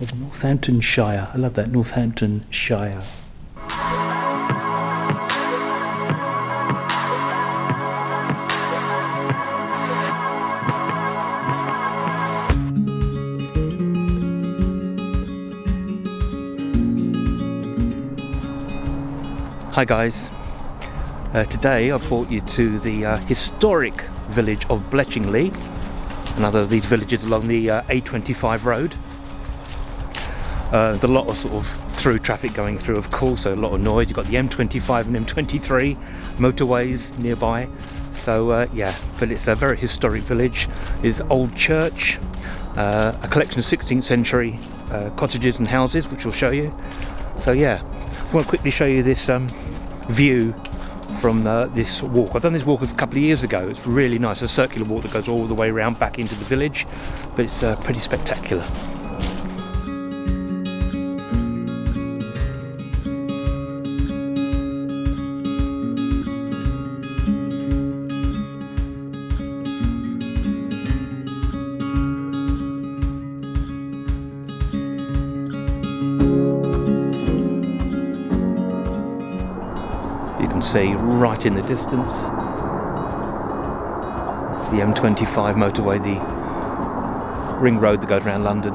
of Northamptonshire. I love that, Northamptonshire. Hi guys, today I've brought you to the historic village of Bletchingley, another of these villages along the A25 Road. There's a lot of sort of through traffic going through, of course, so a lot of noise. You've got the M25 and M23 motorways nearby, so yeah, but it's a very historic village with old church, a collection of 16th century cottages and houses, which we'll show you. So yeah, I want to quickly show you this view from this walk. I've done this walk a couple of years ago. It's really nice, a circular walk that goes all the way around back into the village, but it's pretty spectacular. You can see right in the distance the M25 motorway, the ring road that goes around London.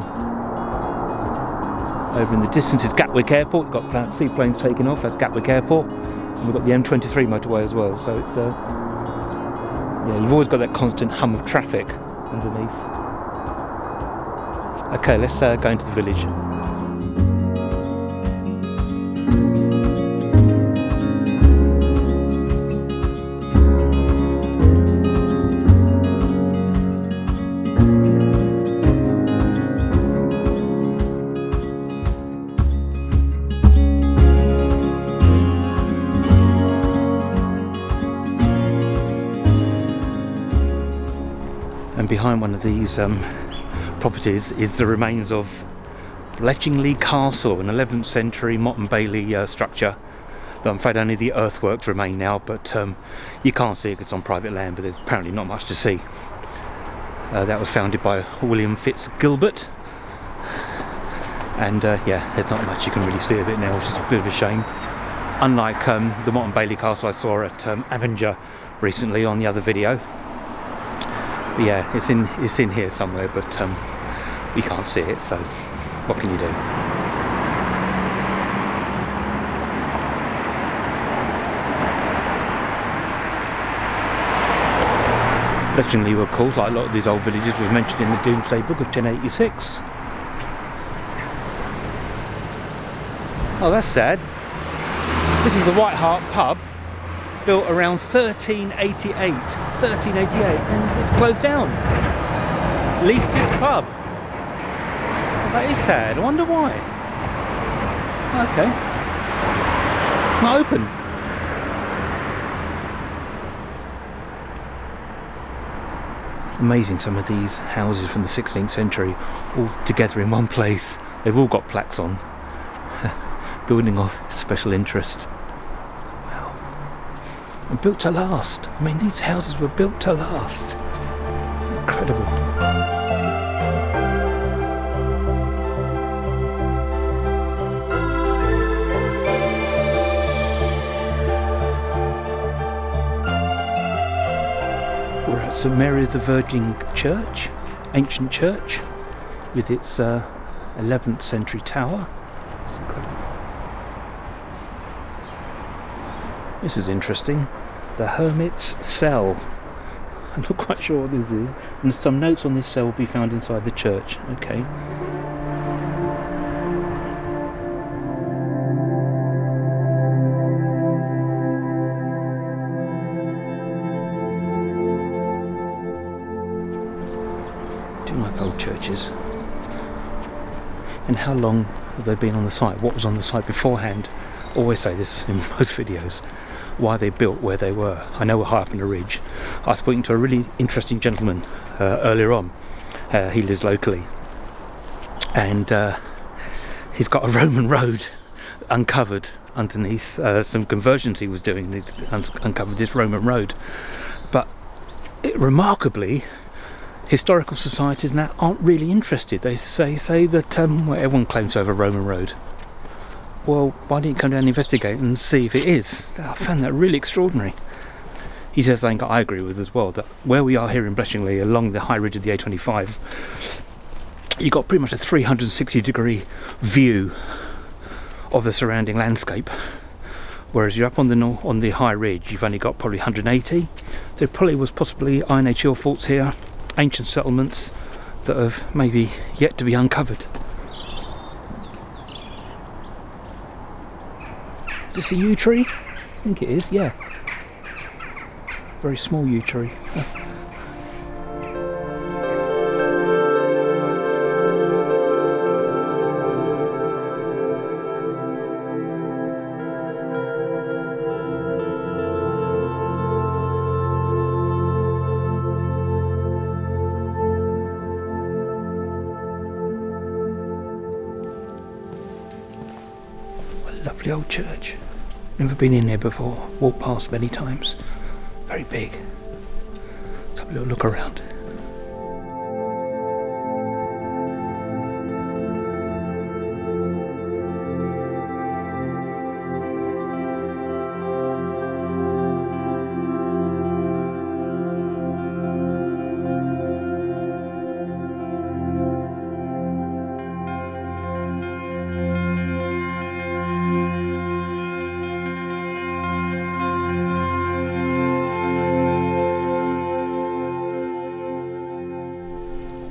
Over in the distance is Gatwick Airport. You've got seaplanes taking off, that's Gatwick Airport. And we've got the M23 motorway as well, so it's yeah, you've always got that constant hum of traffic underneath. Okay, let's go into the village. And behind one of these properties is the remains of Bletchingley Castle, an 11th century Motte and Bailey structure. I'm afraid only the earthworks remain now, but you can't see it because it's on private land, but there's apparently not much to see. That was founded by William Fitzgilbert, and yeah, there's not much you can really see of it now, which is a bit of a shame. Unlike the Motte and Bailey Castle I saw at Avenger recently on the other video. But yeah, it's in here somewhere, but we can't see it, so what can you do? Bletchingley, of course, like a lot of these old villages, was mentioned in the Domesday Book of 1086. Oh, that's sad. This is the White Hart pub, built around 1388, and it's closed down. Leith's pub. Well, that is sad. I wonder why. Okay. Not open. Amazing, some of these houses from the 16th century all together in one place. They've all got plaques on. Building of special interest. And built to last. I mean, these houses were built to last. Incredible. We're at St Mary the Virgin Church, ancient church, with its 11th century tower. It's incredible. This is interesting. The Hermit's Cell. I'm not quite sure what this is. And some notes on this cell will be found inside the church. Okay. Do like old churches. And how long have they been on the site? What was on the site beforehand? Always say this in most videos. Why they built where they were. I know we're high up on a ridge. I was speaking to a really interesting gentleman earlier on. He lives locally, and he's got a Roman road uncovered underneath some conversions he was doing. He uncovered this Roman road, but remarkably historical societies now aren't really interested. They say that well, everyone claims to have a Roman road. Well, why didn't you come down and investigate and see if it is? I found that really extraordinary. He says something I agree with as well, that where we are here in Bletchingley, along the high ridge of the A25, you've got pretty much a 360-degree view of the surrounding landscape, whereas you're up on the high ridge, you've only got probably 180. There probably was possibly Iron Age hill forts here, ancient settlements that have maybe yet to be uncovered. Is this a yew tree? I think it is, yeah. Very small yew tree. Lovely old church. Never been in here before. Walked past many times. Very big. Let's have a little look around.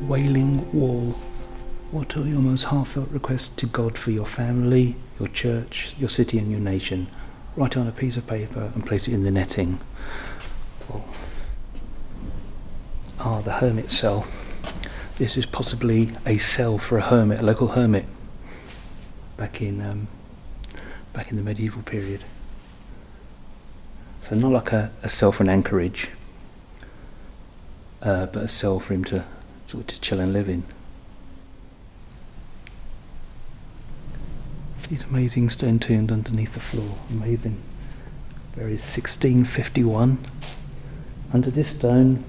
Wailing Wall. What are your most heartfelt requests to God for your family, your church, your city and your nation? Write on a piece of paper and place it in the netting. Well, the hermit cell. This is possibly a cell for a hermit, a local hermit, back in the medieval period. So not like a cell for an anchorage, but a cell for him to sort of just chill and live in. These amazing stone tombs underneath the floor, amazing. There is 1651. Under this stone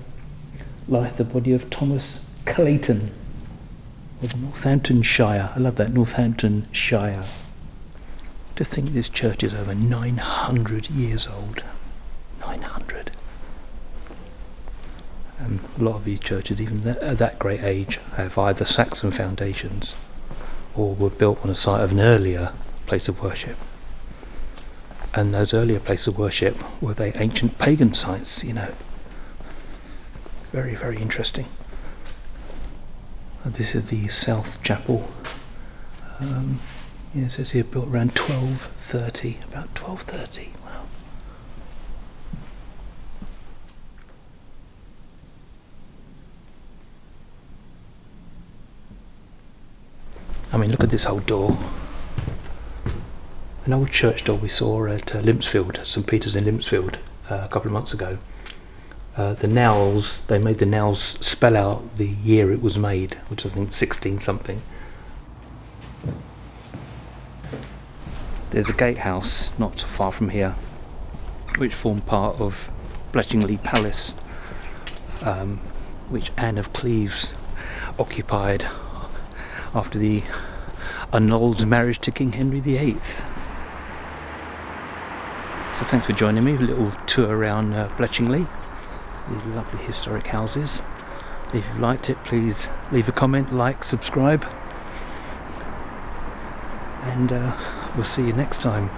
lieth the body of Thomas Clayton of Northamptonshire. I love that, Northamptonshire. To think this church is over 900 years old. 900. A lot of these churches, even at that great age, have either Saxon foundations or were built on the site of an earlier place of worship. And those earlier places of worship were they ancient pagan sites, you know. Very, very interesting. And this is the South Chapel. Yeah, it says here built around 1230, about 1230. Wow. I mean, look at this old door. An old church door we saw at Limpsfield, St Peter's in Limpsfield, a couple of months ago. The Nowls, they made the Nowls spell out the year it was made, which I think 16 something. There's a gatehouse not so far from here, which formed part of Bletchingley Palace, which Anne of Cleves occupied after the annulled marriage to King Henry VIII. So thanks for joining me, a little tour around Bletchingley, these lovely historic houses. If you've liked it, please leave a comment, like, subscribe, and we'll see you next time.